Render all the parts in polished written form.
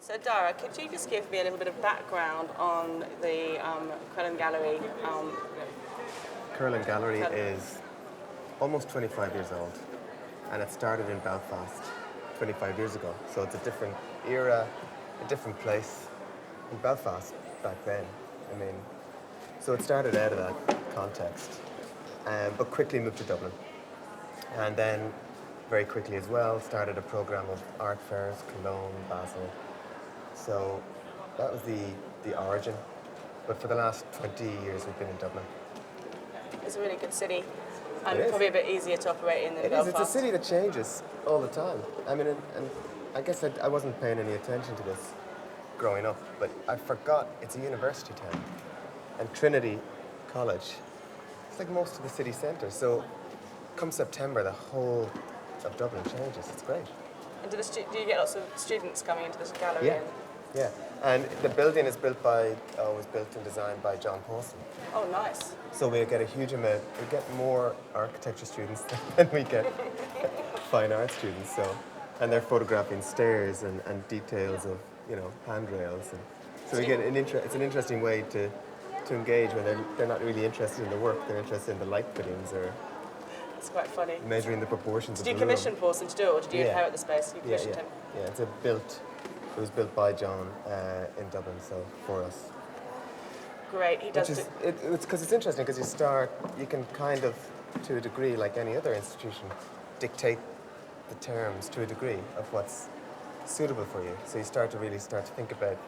So Dara, could you just give me a little bit of background on the Crellin Gallery? Crellin Gallery is almost 25 years old, and it started in Belfast 25 years ago. So it's a different era, a different place in Belfast back then. I mean, so it started out of that context, but quickly moved to Dublin. And then very quickly as well started a program of art fairs, Cologne, Basel. So that was the origin. But for the last 20 years we've been in Dublin. It's a really good city, and probably a bit easier to operate in than Belfast. It's a city that changes all the time. I mean, and I guess I wasn't paying any attention to this growing up, but I forgot it's a university town. And Trinity College, it's like most of the city centre. So come September, the whole of Dublin changes. It's great. And do you get lots of students coming into this gallery? Yeah, yeah. And the building is was built and designed by John Paulson. Oh, nice. So we get a huge amount, we get more architecture students than we get fine art students. So, and they're photographing stairs and details of, handrails. And so we get it's an interesting way to engage when they're not really interested in the work, they're interested in the light fittings or it's quite funny. Measuring the proportions of the room. Did you commission Paulson to do it, or did you inherit the space? You commissioned him? Yeah, it was built by John in Dublin, so for us. Great, he does. It's because it's interesting because you can kind of, to a degree, like any other institution, dictate the terms to a degree of what's suitable for you. So you start to think about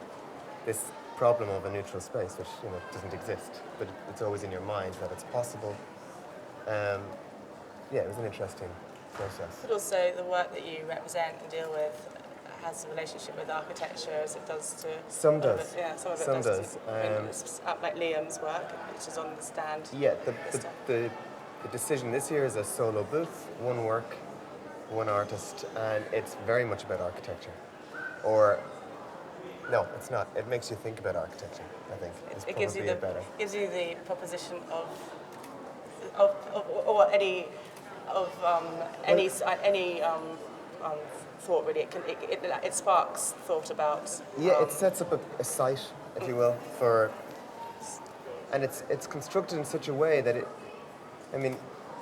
this problem of a neutral space, which doesn't exist, but it's always in your mind that it's possible. Yeah, it was an interesting process. But also the work that you represent and deal with has a relationship with architecture as it does to... Some does. Some of it does. Like Liam's work, which is on the stand. Yeah, the decision this year is a solo booth, one work, one artist, and it's very much about architecture. Or, no, it's not. It makes you think about architecture, I think. It gives you the proposition of any thought, really. It sparks thought about. Yeah, it sets up a site, if you will, and it's constructed in such a way that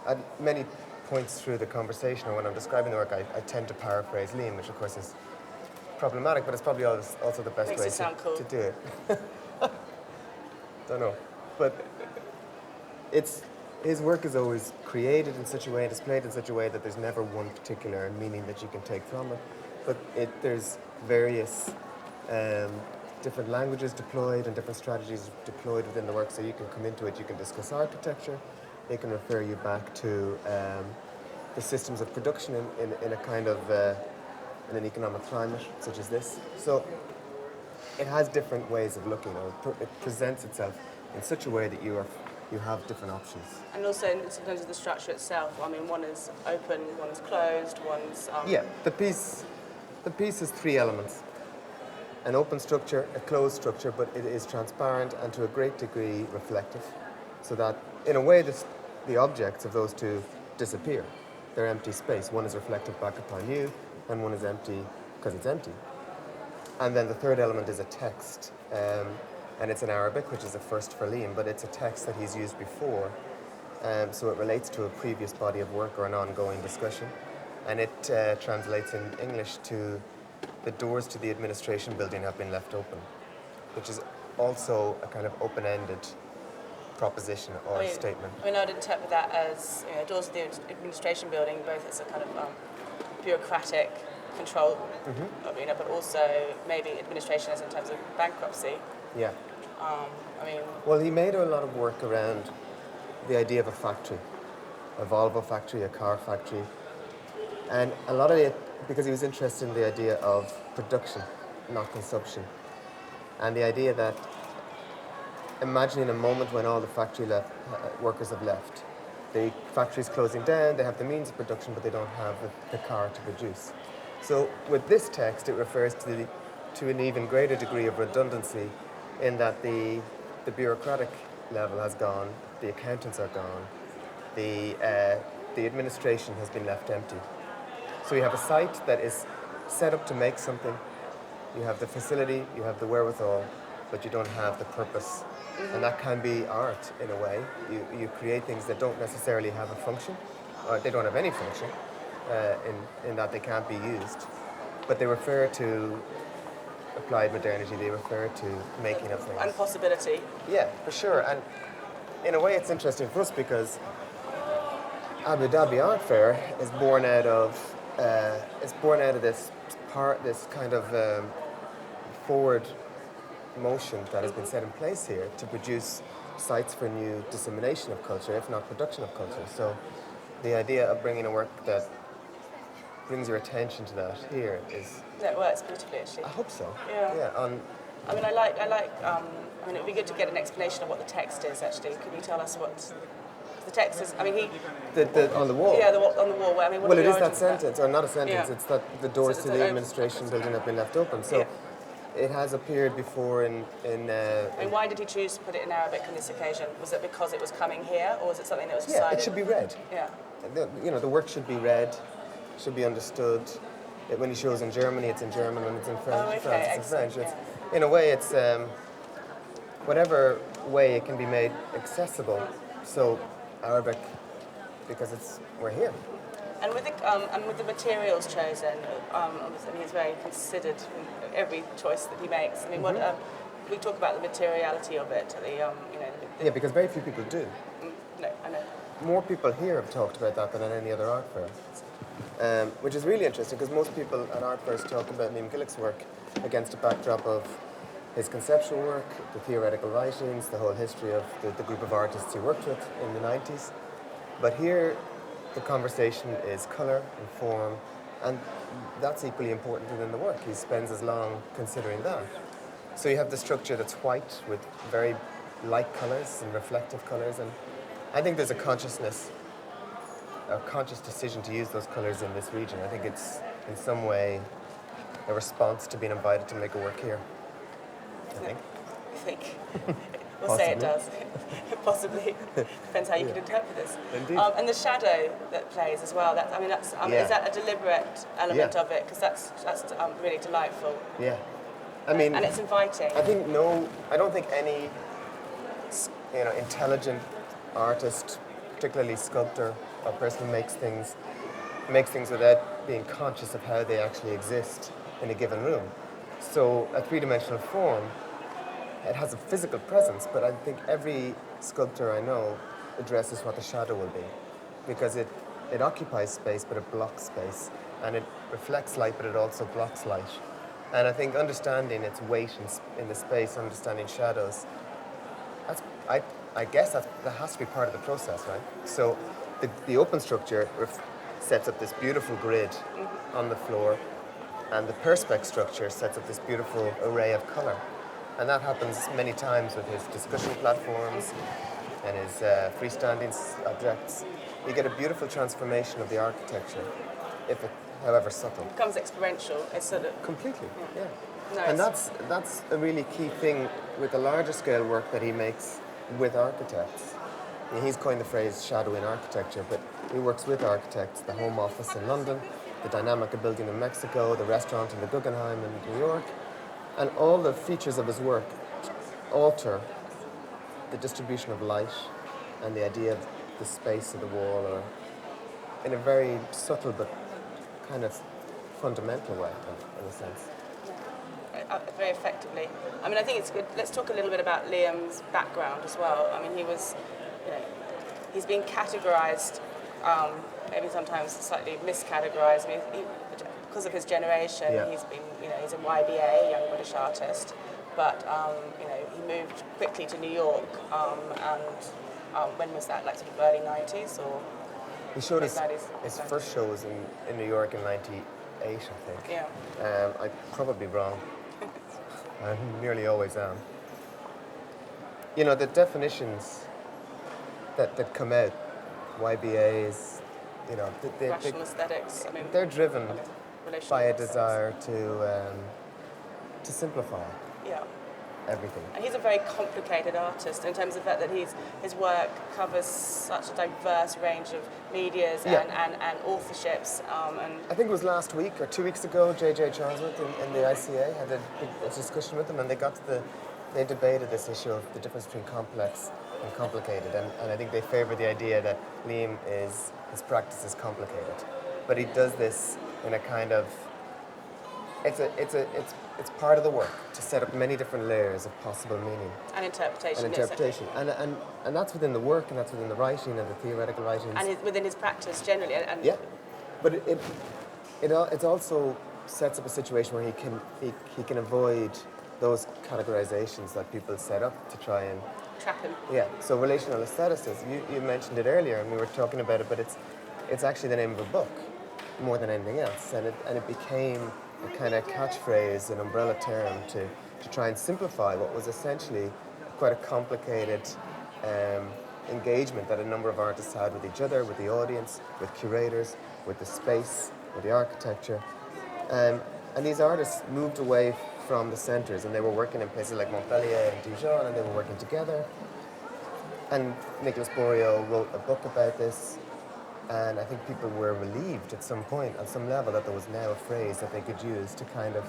at many points through the conversation or when I'm describing the work, I tend to paraphrase Liam, which of course is problematic, but it's probably also the best way to do it. Don't know, but his work is always created in such a way, displayed in such a way that there's never one particular meaning that you can take from it. But there's various different languages deployed and different strategies deployed within the work. So you can come into it, you can discuss architecture, it can refer you back to the systems of production in a kind of in an economic climate such as this. So it has different ways of looking, or it presents itself in such a way that you have different options. And also in terms of the structure itself, one is open, one is closed, one's... Yeah, the piece has three elements. An open structure, a closed structure, but it is transparent and to a great degree reflective. So that, in a way, the objects of those two disappear. They're empty space. One is reflective back upon you, and one is empty because it's empty. And then the third element is a text. And it's in Arabic, which is a first for Liam, but it's a text that he's used before. So it relates to a previous body of work or an ongoing discussion. And it translates in English to the doors to the administration building have been left open, which is also a kind of open-ended proposition or statement. I'd interpret that as doors to the administration building, both as a kind of bureaucratic control arena, but also maybe administration as in terms of bankruptcy. Yeah. Well, he made a lot of work around the idea of a factory, a Volvo factory, a car factory, and a lot of it because he was interested in the idea of production, not consumption, and the idea that imagining a moment when all the factory workers have left. The factory's closing down, they have the means of production, but they don't have the car to produce. So with this text, it refers to an even greater degree of redundancy in that the bureaucratic level has gone, the accountants are gone, the administration has been left empty. So we have a site that is set up to make something, You have the facility, you have the wherewithal, but you don't have the purpose. And that can be art in a way. You create things that don't necessarily have a function, or they don't have any function, in that they can't be used. But they refer to applied modernity, they refer to making of things. And possibility. Yeah, for sure. And in a way it's interesting for us because Abu Dhabi Art Fair is born out of this kind of forward motion that has been set in place here to produce sites for new dissemination of culture, if not production of culture. So the idea of bringing a work that brings your attention to that here is... Yeah, it works beautifully, actually. I hope so. Yeah. Yeah. I mean, it would be good to get an explanation of what the text is, actually. Could you tell us what the text is? I mean, on the wall? Yeah, on the wall. Well, I mean, well, it is that sentence, or not a sentence, Yeah. it's that the doors So to it's the an administration building have been left open. So it has appeared before in I mean, why did he choose to put it in Arabic on this occasion? Was it because it was coming here, or was it something that was decided? Yeah, it should be read. Yeah. The work should be read, should be understood. When he shows in Germany, it's in German. When it's in French, it's in French. In a way, it's whatever way it can be made accessible. So Arabic, because we're here. And with the materials chosen, I mean, he's very considered in every choice that he makes. I mean, we talk about the materiality of it. Yeah, because very few people do. No, I know. More people here have talked about that than at any other art fair. Which is really interesting because most people at art fairs talk about Liam Gillick's work against a backdrop of his conceptual work, the theoretical writings, the whole history of the group of artists he worked with in the 90s. But here, the conversation is colour and form, and that's equally important within the work. He spends as long considering that. So you have the structure that's white with very light colours and reflective colours, and I think there's a conscious decision to use those colours in this region. I think it's in some way a response to being invited to make a work here. I think. We'll say it does. Possibly. Depends how you can interpret this. Indeed. And the shadow that plays as well. Is that a deliberate element of it? Because that's really delightful. Yeah. I mean, and it's inviting. I don't think any intelligent artist, particularly sculptor, or person who makes things without being conscious of how they actually exist in a given room. So a three-dimensional form, it has a physical presence, but I think every sculptor I know addresses what the shadow will be, because it occupies space, but it blocks space, and it reflects light, but it also blocks light. And I think understanding its weight in the space, understanding shadows, I guess that has to be part of the process, right? So the open structure sets up this beautiful grid on the floor, and the perspex structure sets up this beautiful array of colour. And that happens many times with his discussion platforms and his freestanding objects. You get a beautiful transformation of the architecture, however subtle. It becomes experiential. It's sort of... Completely, yeah. Nice. And that's a really key thing with the larger scale work that he makes with architects. I mean, he's coined the phrase shadowing architecture, but he works with architects, the Home Office in London, the Dynamica building in Mexico, the restaurant in the Guggenheim in New York, and all the features of his work alter the distribution of light and the idea of the space of the wall, or in a very subtle but kind of fundamental way, in a sense. Very effectively. I mean, I think it's good. Let's talk a little bit about Liam's background as well. I mean, he's been categorised, maybe sometimes slightly miscategorised. I mean, because of his generation, he's been, he's a YBA, young British artist, but he moved quickly to New York. And when was that? Like sort of early 90s or? He showed his first show was in New York in '98, I think. Yeah. I'm probably wrong. I nearly always am. The definitions that come out, YBAs, rational aesthetics. I mean, they're driven by a desire to simplify. Yeah. everything. And he's a very complicated artist in terms of the fact that his work covers such a diverse range of medias and authorships. And I think it was last week or 2 weeks ago, J.J. Charlesworth in the ICA had a big discussion with them, and they debated this issue of the difference between complex and complicated, and I think they favour the idea that Liam his practice is complicated, but he does this in a kind of it's part of the work to set up many different layers of possible meaning and interpretation. And that's within the work, and that's within the writing and the theoretical writings, and within his practice generally. And but it also sets up a situation where he can avoid those categorizations that people set up to try and trap him. Yeah. So relational aestheticism, you mentioned it earlier, and we were talking about it, but it's actually the name of a book more than anything else, and it became a kind of catchphrase, an umbrella term to try and simplify what was essentially quite a complicated engagement that a number of artists had with each other, with the audience, with curators, with the space, with the architecture. And these artists moved away from the centres, and they were working in places like Montpellier and Dijon, and they were working together. And Nicolas Bourriaud wrote a book about this, and I think people were relieved at some point, at some level, that there was now a phrase that they could use to kind of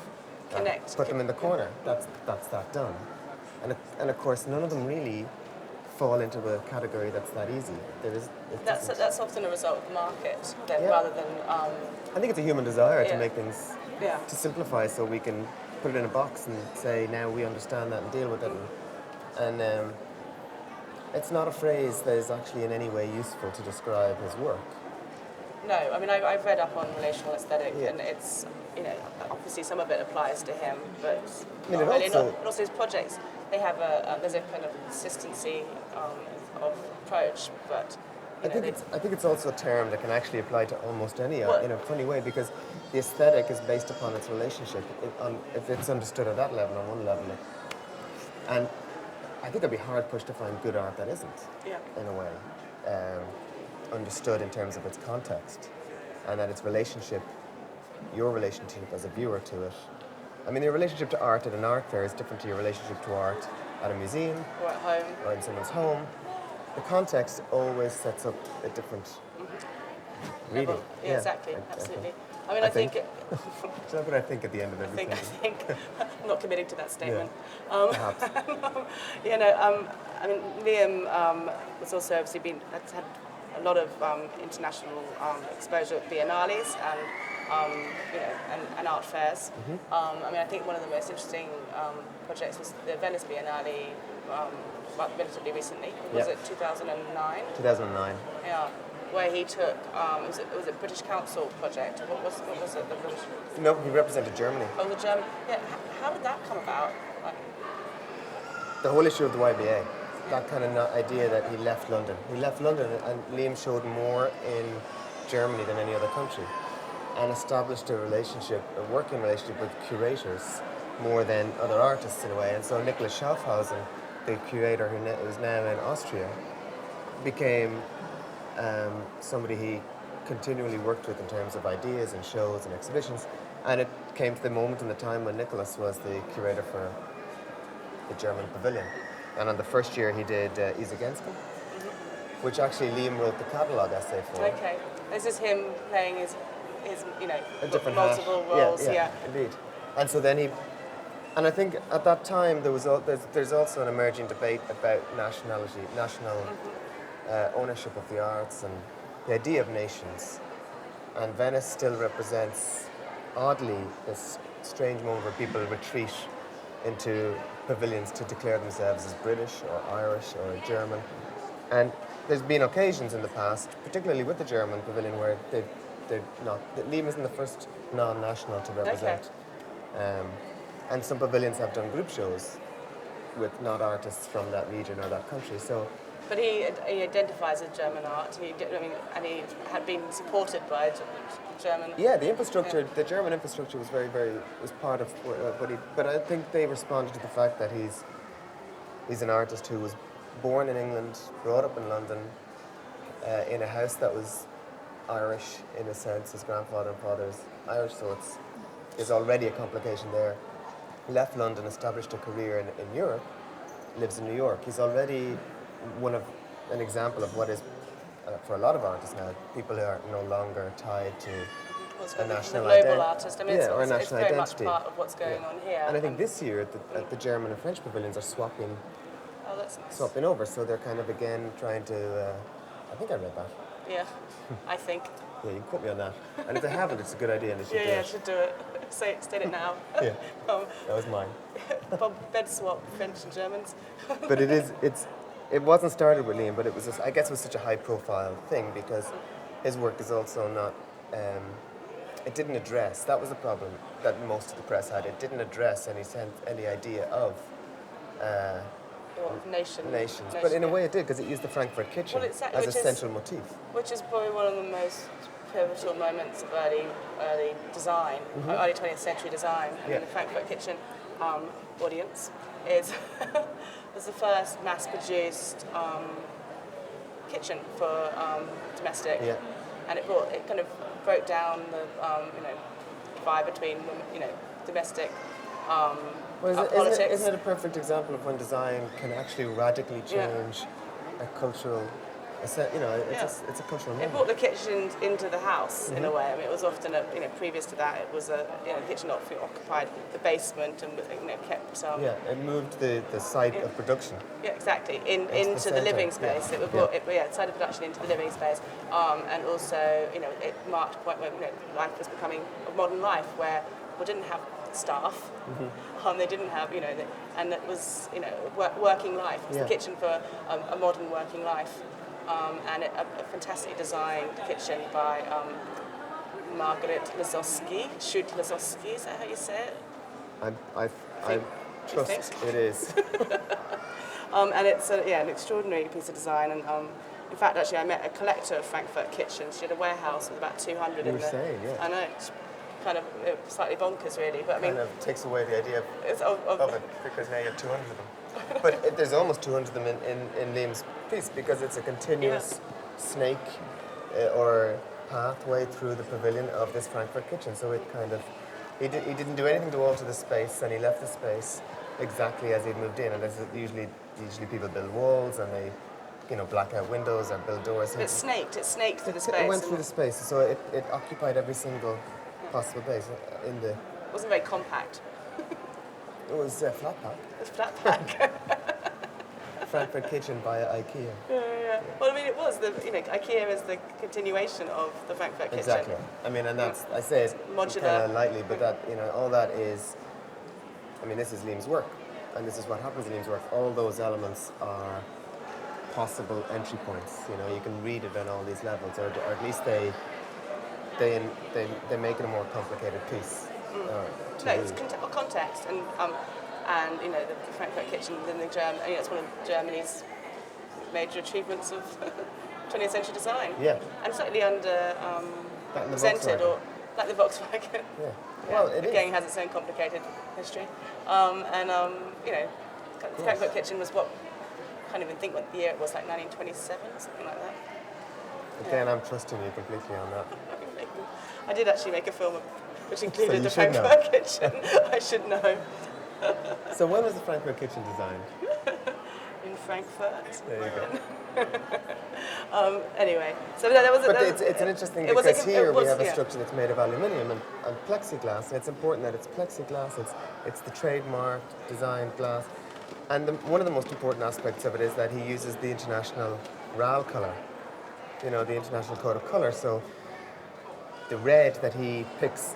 put them in the corner. That's that done. And of course, none of them really fall into a category that's that easy. That's often a result of the market, rather than. I think it's a human desire to make things to simplify, so we can put it in a box and say now we understand that and deal with it. And it's not a phrase that is actually in any way useful to describe his work. No, I mean I've read up on relational aesthetic, and it's obviously some of it applies to him, but also his projects. They have there's a kind of consistency of approach, but I think it's also a term that can actually apply to almost any art in a funny way, because the aesthetic is based upon its relationship. If it's understood at that level, on one level, and I think I'd be hard pushed to find good art that isn't, in a way, understood in terms of its context, and that its relationship, your relationship as a viewer to it. I mean, your relationship to art at an art fair is different to your relationship to art at a museum, or at home, or in someone's home. The context always sets up a different reading. Yeah, exactly, absolutely. I mean, I think Is that what I think at the end of everything? I think I'm not committing to that statement. Perhaps. I mean, Liam was also obviously has had a lot of international exposure at biennales and art fairs. I mean, I think one of the most interesting projects was the Venice Biennale, relatively recently. Was it 2009? 2009. Yeah. Where he took, was it British Council project? What was it? No, he represented Germany. Oh, the German. Yeah. How did that come about? The whole issue of the YBA, that kind of idea that he left London. He left London, and Liam showed more in Germany than any other country, and established a working relationship with curators more than other artists in a way. And so Nicholas Schaffhausen, the curator who is now in Austria, became somebody he continually worked with in terms of ideas and shows and exhibitions. And it came to the moment in the time when Nicholas was the curator for the German pavilion. And on the first year he did Isegensky, which actually Liam wrote the catalogue essay for. Okay. This is him playing his a different multiple roles. Yeah, indeed. And so then and I think at that time there's also an emerging debate about nationality, national ownership of the arts, and the idea of nations. And Venice still represents, oddly, this strange moment where people retreat into pavilions to declare themselves as British or Irish or German. And there's been occasions in the past, particularly with the German pavilion, where they're not. Liam isn't the first non-national to represent. Okay. And some pavilions have done group shows with not artists from that region or that country. But he identifies as German art. And he had been supported by German. Yeah, the infrastructure, the German infrastructure was was part of what he. But I think they responded to the fact that he's an artist who was born in England, brought up in London, in a house that was Irish in a sense. His grandfather and father is Irish, so there's already a complication there. left London, established a career in Europe, lives in New York. He's already an example of what is, for a lot of artists now, people who are no longer tied to a national the global artist. I mean, or a it's national very identity. much part of what's going on here. And I think this year at the German and French pavilions are swapping over, so they're kind of again trying to. I think I read that. Yeah, I think. Yeah, you can quote me on that. And if they haven't, it's a good idea and they should do it. Yeah, should do it. State it now. Yeah, that was mine. Bed swap, French and Germans. But it wasn't started with Liam, but it was just, I guess it was such a high-profile thing because his work is also not. It didn't address. That was the problem that most of the press had. It didn't address any idea of. Nations. But in a way it did, because it used the Frankfurt kitchen as a central motif. Which is probably one of the most pivotal moments of early design, early 20th century design. I mean, the Frankfurt kitchen audience was the first mass-produced kitchen for domestic, and it kind of broke down the divide between domestic. Isn't it a perfect example of when design can actually radically change a cultural, it's a cultural moment. It brought the kitchen into the house in a way. I mean, it was often previous to that, it was the kitchen occupied the basement and kept. It moved the site of production. Yeah, exactly. Into the living space. It brought site of production into the living space, and also it marked a point where life was becoming a modern life where we didn't have staff. They didn't have, and it was, working life. It was the kitchen for a modern working life, and a fantastically designed kitchen by Margaret Lazowski. Shoot Lazowski, is that how you say it? I trust it is. And it's an extraordinary piece of design. And in fact, actually, I met a collector of Frankfurt kitchens. She had a warehouse with about 200 in there. Saying, yeah. I know. Kind of slightly bonkers, really, but I mean, kind of takes away the idea of it, because now you have 200 of them. But there's almost 200 of them in Liam's piece, because it's a continuous snake or pathway through the pavilion of this Frankfurt kitchen. So it kind of he didn't do anything to alter the space, and he left the space exactly as he'd moved in. And usually people build walls and they black out windows or build doors. It snaked through the space. It went through the space, so it occupied every single possible base in the. It wasn't very compact. It was flat pack. It was flat pack. Frankfurt kitchen via IKEA. Yeah. Well, I mean, it was IKEA is the continuation of the Frankfurt kitchen. Exactly. I mean, and that's I say it kind of lightly, but that all that is. I mean, this is Liam's work, and this is what happens in Liam's work. All those elements are possible entry points. You can read it on all these levels, or at least they make it a more complicated piece. It's context, and the Frankfurt kitchen within the German. It's one of Germany's major achievements of 20th century design. Yeah. And slightly under presented, or like the Volkswagen. Yeah. Well, it again has its own complicated history. The Frankfurt kitchen was what I can't even think what the year it was, like 1927 or something like that. Again, I'm trusting you completely on that. I did actually make a film which included the Frankfurt kitchen. I should know. So when was the Frankfurt kitchen designed? In Frankfurt. There you go. Anyway, so there was. But it's an interesting because here we have a structure that's made of aluminium and plexiglass, and it's important that it's plexiglass. It's the trademark designed glass, and one of the most important aspects of it is that he uses the international RAL color. The International Code of Color. So the red that he picks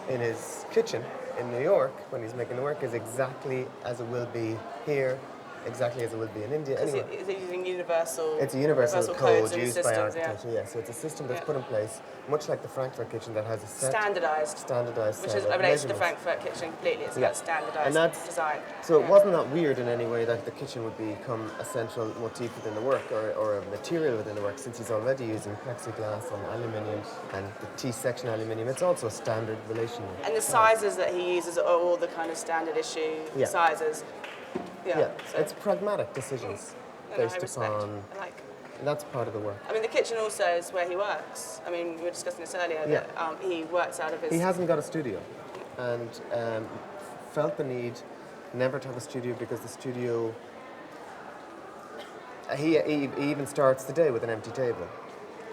in his kitchen in New York when he's making the work is exactly as it will be here, exactly as it would be in India. Anyway. Is it using universal? It's a universal code used systems, by architecture. Yeah. So it's a system that's put in place, much like the Frankfurt kitchen, that has a set standardized, which is relates to the Frankfurt kitchen completely. It's about standardized design. So it wasn't that weird in any way that the kitchen would become a central motif within the work or a material within the work, since he's already using plexiglass and aluminium and the T-section aluminium. It's also a standard relation. And the sizes that he uses are all the kind of standard issue sizes. Yeah, so it's pragmatic decisions based upon. And that's part of the work. I mean, the kitchen also is where he works. I mean, we were discussing this earlier. That, he works out of his. He hasn't got a studio, and felt the need never to have a studio because the studio. He even starts the day with an empty table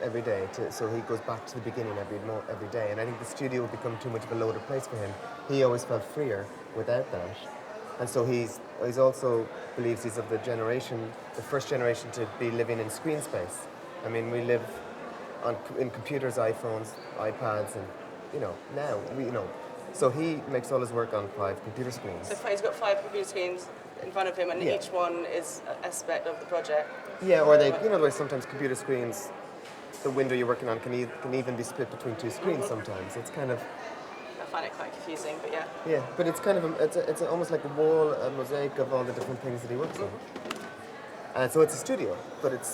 every day, so he goes back to the beginning every day. And I think the studio would become too much of a loaded place for him. He always felt freer without that. And so he's also believes he's of the first generation to be living in screen space. I mean, we live in computers, iPhones, iPads, and now So he makes all his work on 5 computer screens. So he's got 5 computer screens in front of him, and each one is an aspect of the project. Yeah, or they, the way sometimes computer screens, the window you're working on can even be split between 2 screens sometimes. It's kind of. I find it quite confusing, but yeah. Yeah, but it's kind of it's almost like a wall, a mosaic of all the different things that he works on. And so it's a studio, but it's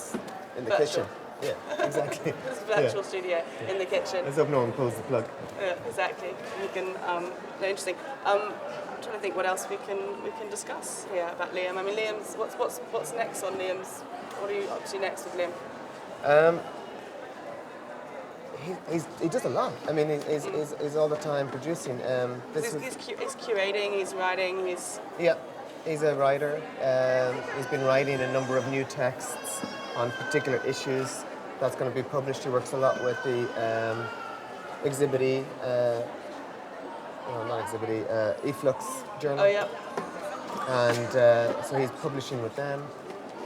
in the kitchen. Yeah, exactly. It's a virtual studio in the kitchen. Let's hope no one pulls the plug. Yeah, exactly. You can. Interesting. I'm trying to think what else we can discuss here about Liam. I mean, Liam's what's next on Liam's? What are you up to next with Liam? He does a lot. I mean, he's all the time producing. He's curating. He's writing. He's a writer. He's been writing a number of new texts on particular issues. That's going to be published. He works a lot with the Eflux journal. Oh yeah. And so he's publishing with them.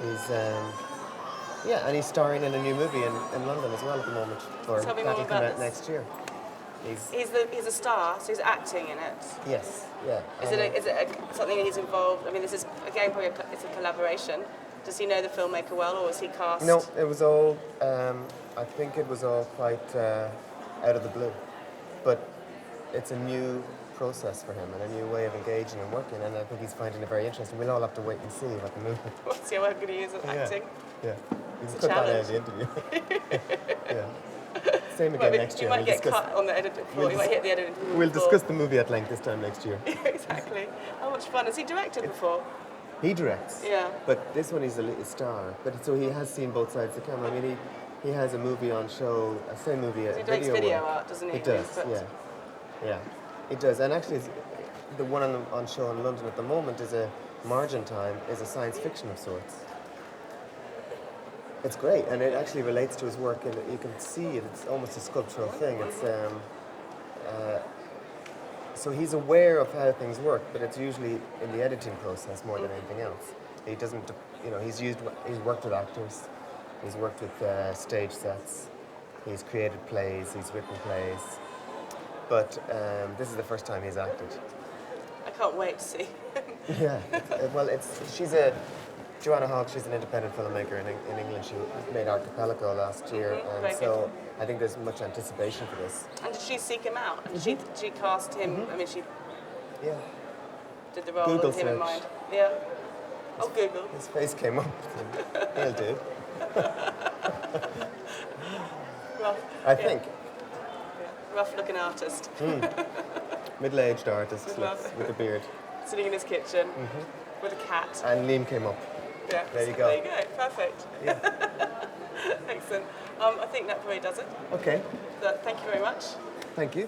And he's starring in a new movie in London as well at the moment. That'll come out next year. He's a star, so he's acting in it. Yes, yeah. Is it something that he's involved? I mean, this is again probably it's a collaboration. Does he know the filmmaker well, or was he cast? No, it was all. I think it was all quite out of the blue, but it's a new process for him and a new way of engaging and working, and I think he's finding it very interesting. We'll all have to wait and see what the movie. We'll see how good he is at acting. Yeah, you can cut that out of the interview. Yeah. Same again next year. You might get cut on the editing floor. You might hit the editing floor. We'll discuss the movie at length this time next year. Exactly. How much fun. Has he directed before? He directs. Yeah. But this one he's a little star. But so he has seen both sides of the camera. I mean, he has a movie on show, a same movie, a he does video art, doesn't he? He does, yeah. It does. And actually, the one on show in London at the moment is a Margin Time, is a science fiction of sorts. It's great, and it actually relates to his work, and you can see it. It's almost a sculptural thing. It's so he's aware of how things work, but it's usually in the editing process more than anything else. He doesn't, he's worked with actors, he's worked with stage sets, he's created plays, he's written plays, but this is the first time he's acted. I can't wait to see. Yeah, Joanna Hogg, she's an independent filmmaker in England. She made Archipelago last year, and so I think there's much anticipation for this. And did she seek him out? Did she cast him? I mean, she did the role Google with him in search. mind. Yeah. Oh, Google. His face came up. He'll do. Rough. I think. Yeah. Rough-looking artist. Middle-aged artist with a beard. Sitting in his kitchen with a cat. And Liam came up. Yeah. There you go. There you go. Perfect. Yeah. Excellent. I think that probably does it. Okay. So, thank you very much. Thank you.